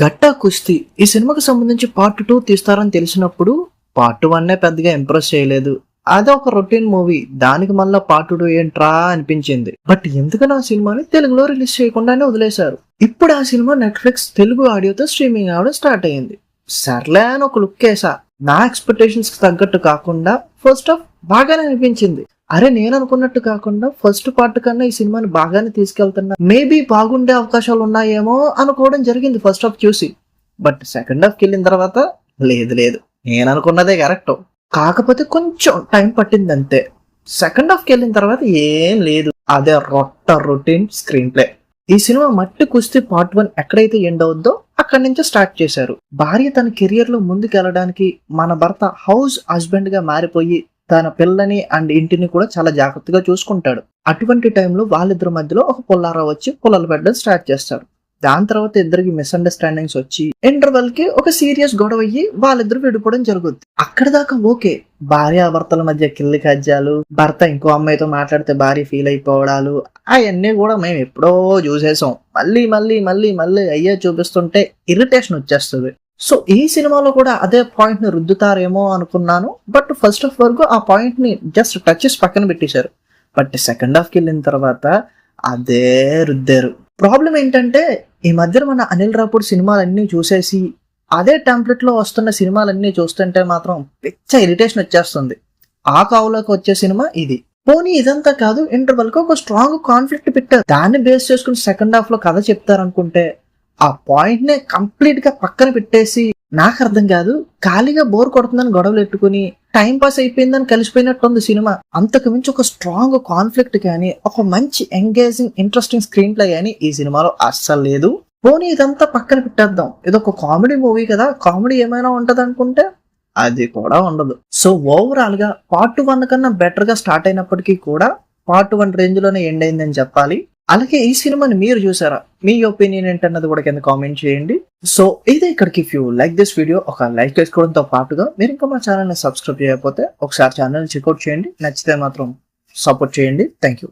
గట్టా కుస్తీ ఈ సినిమాకి సంబంధించి పార్ట్ 2 తీస్తారని తెలిసినప్పుడు పార్ట్ 1 పెద్దగా ఇంప్రెస్ చేయలేదు. అదే ఒక రొటీన్ మూవీ, దానికి మళ్ళా పార్ట్ 2 ఏంట్రా అనిపించింది. బట్ ఎందుకని ఆ సినిమాని తెలుగులో రిలీజ్ చేయకుండానే వదిలేశారు. ఇప్పుడు ఆ సినిమా నెట్ఫ్లిక్స్ తెలుగు ఆడియోతో స్ట్రీమింగ్ అవడం స్టార్ట్ అయ్యింది. సర్లే అని ఒక లుక్ వేసా. నా ఎక్స్పెక్టేషన్స్ కి తగ్గట్టు కాకుండా ఫస్ట్ హాఫ్ బాగానే అనిపించింది. అరే నేను అనుకున్నట్టు కాకుండా ఫస్ట్ పార్ట్ కన్నా ఈ సినిమాని బాగానే తీసుకెళ్తున్నా, మేబీ బాగుండే అవకాశాలు ఉన్నాయేమో అనుకోవడం జరిగింది ఫస్ట్ హాఫ్ చూసి. బట్ సెకండ్ హాఫ్కి వెళ్ళిన తర్వాత లేదు నేను అనుకున్నదే కరెక్ట్, కాకపోతే కొంచెం టైం పట్టింది అంతే. సెకండ్ హాఫ్కి వెళ్ళిన తర్వాత ఏం లేదు, అదే రొటీన్ స్క్రీన్ ప్లే. ఈ సినిమా మట్టి కుస్తీ పార్ట్ 1 ఎక్కడైతే ఎండ్ అవుద్దో అక్కడి నుంచి స్టార్ట్ చేశారు. భార్య తన కెరియర్ లో ముందుకెళ్ళడానికి మన భర్త హౌస్ హస్బెండ్ గా మారిపోయి తన పిల్లని అండ్ ఇంటిని కూడా చాలా జాగ్రత్తగా చూసుకుంటాడు. అటువంటి టైంలో వాళ్ళిద్దరి మధ్యలో ఒక పుల్లారా వచ్చి పుల్లలు పెట్టడం స్టార్ట్ చేస్తారు. దాని తర్వాత ఇద్దరికి మిస్అండర్స్టాండింగ్స్ వచ్చి ఇంటర్వెల్ కి ఒక సీరియస్ గొడవ అయ్యి వాళ్ళిద్దరు విడిపోవడం జరుగుద్ది. అక్కడ దాకా ఓకే, భార్యాభర్తల మధ్య కిల్లి కజ్జాలు, భర్త ఇంకో అమ్మాయితో మాట్లాడితే భార్య ఫీల్ అయిపోవడాలు, అవన్నీ కూడా మేము ఎప్పుడో చూసేసాం. మళ్ళీ అయ్యే చూపిస్తుంటే ఇరిటేషన్ వచ్చేస్తుంది. సో ఈ సినిమాలో కూడా అదే పాయింట్ ని రుద్దుతారేమో అనుకున్నాను. బట్ ఫస్ట్ హాఫ్ వరకు ఆ పాయింట్ ని జస్ట్ టచ్ చేసి పక్కన పెట్టేశారు. బట్ సెకండ్ హాఫ్ కి వెళ్ళిన తర్వాత అదే రుద్దారు. ప్రాబ్లం ఏంటంటే ఈ మధ్యన మన అనిల్ రాపూడ్ సినిమాలన్నీ చూసేసి అదే టెంప్లెట్ లో వస్తున్న సినిమాలన్నీ చూస్తుంటే మాత్రం పిచ్చ ఇరిటేషన్ వచ్చేస్తుంది. ఆ కావులోకి వచ్చే సినిమా ఇది. పోనీ ఇదంతా కాదు, ఇంటర్వెల్ కి ఒక స్ట్రాంగ్ కాన్ఫ్లిక్ట్ పెట్టారు. దాన్ని బేస్ చేసుకుని సెకండ్ హాఫ్ లో కథ చెప్తారనుకుంటే ఆ పాయింట్ నే కంప్లీట్ గా పక్కన పెట్టేసి, నాకు అర్థం కాదు, ఖాళీగా బోర్ కొడుతుందని గొడవలు ఎట్టుకుని టైం పాస్ అయిపోయిందని కలిసిపోయినట్టుంది సినిమా. అంతకు మించి ఒక స్ట్రాంగ్ కాన్ఫ్లిక్ట్ కానీ ఒక మంచి ఎంగేజింగ్ ఇంట్రెస్టింగ్ స్క్రీన్ ప్లే కానీ ఈ సినిమాలో అస్సలు లేదు. పోనీ ఇదంతా పక్కన పెట్టేద్దాం, ఇదొక కామెడీ మూవీ కదా, కామెడీ ఏమైనా ఉంటది అనుకుంటే అది కూడా ఉండదు. సో ఓవరాల్ గా పార్ట్ 1 కన్నా బెటర్ గా స్టార్ట్ అయినప్పటికీ కూడా పార్ట్ 1 రేంజ్ లోనే ఎండ్ అయిందని చెప్పాలి. అలాగే ఈ సినిమాని మీరు చూసారా? మీ ఒపీనియన్ ఏంటన్నది కూడా కింద కామెంట్ చేయండి. సో ఇదే ఇక్కడికి if you like this video ఒక లైక్ చేసుకోవడంతో పాటుగా మీరు ఇంకా మా ఛానల్ ని సబ్స్క్రైబ్ చేయకపోతే ఒకసారి ఛానల్ చెక్అౌట్ చేయండి. నచ్చితే మాత్రం సపోర్ట్ చేయండి. Thank you.